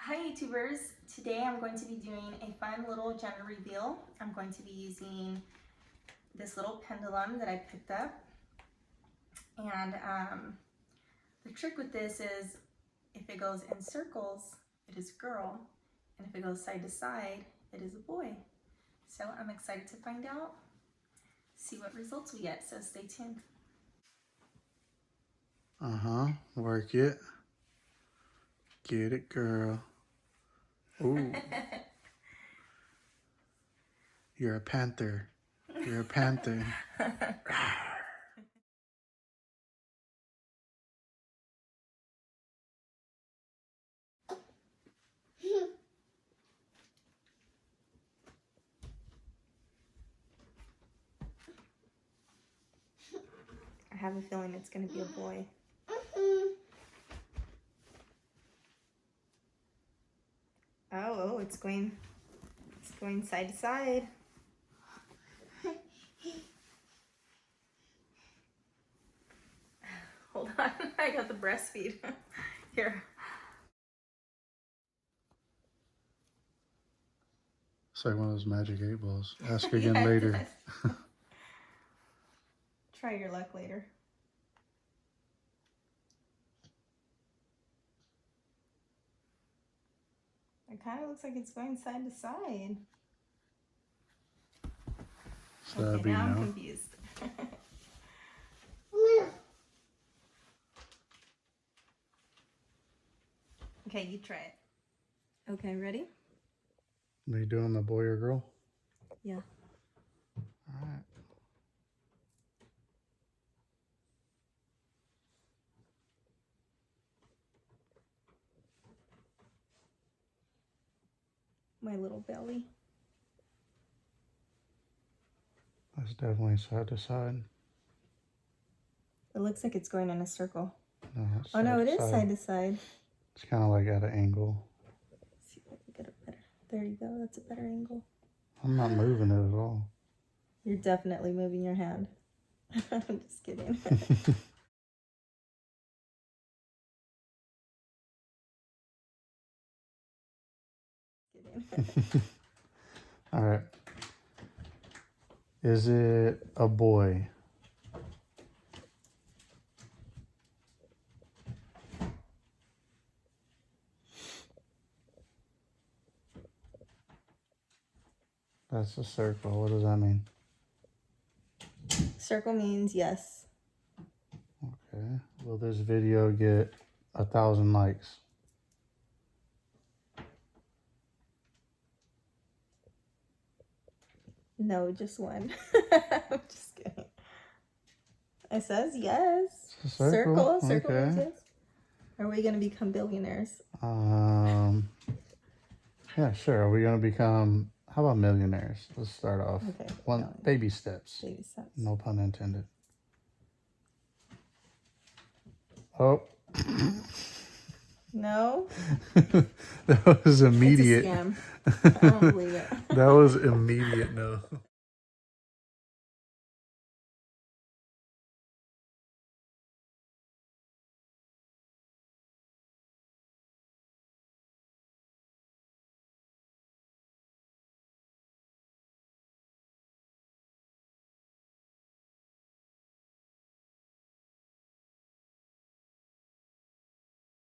Hi YouTubers, today I'm going to be doing a fun little gender reveal. I'm going to be using this little pendulum that I picked up, and the trick with this is if it goes in circles it is a girl, and if it goes side to side it is a boy. So I'm excited to find out, see what results we get, so stay tuned. Work it. Get it, girl. Ooh. You're a panther. You're a panther. I have a feeling it's going to be a boy. Oh, it's going side to side. Hold on, I got the breastfeed. Here. It's like one of those magic 8 balls. Ask again Yeah, later. Try your luck later. It kind of looks like it's going side to side. So that'd be now no. I'm confused. Okay, you try it. Okay, ready? Are you doing the boy or girl? Yeah. Alright. My little belly. That's definitely side to side. It looks like it's going in a circle. No, it's Oh no, side it to is side. side to side. It's kind of like at an angle. Let's see if I can get it better. There you go, that's a better angle. I'm not moving it at all. You're definitely moving your hand. I'm just kidding. Alright. Is it a boy? That's a circle. What does that mean? Circle means yes. Okay. Will this video get 1,000 likes? No, just one. I'm just kidding. It says yes. It's a circle. Circle Okay. means yes. Are we going to become billionaires? Yeah, sure. Are we gonna become? How about millionaires? Let's start off. Okay. One baby steps. Baby steps. No pun intended. Oh. No. That was immediate. It's a scam. I don't believe it. That was immediate. No.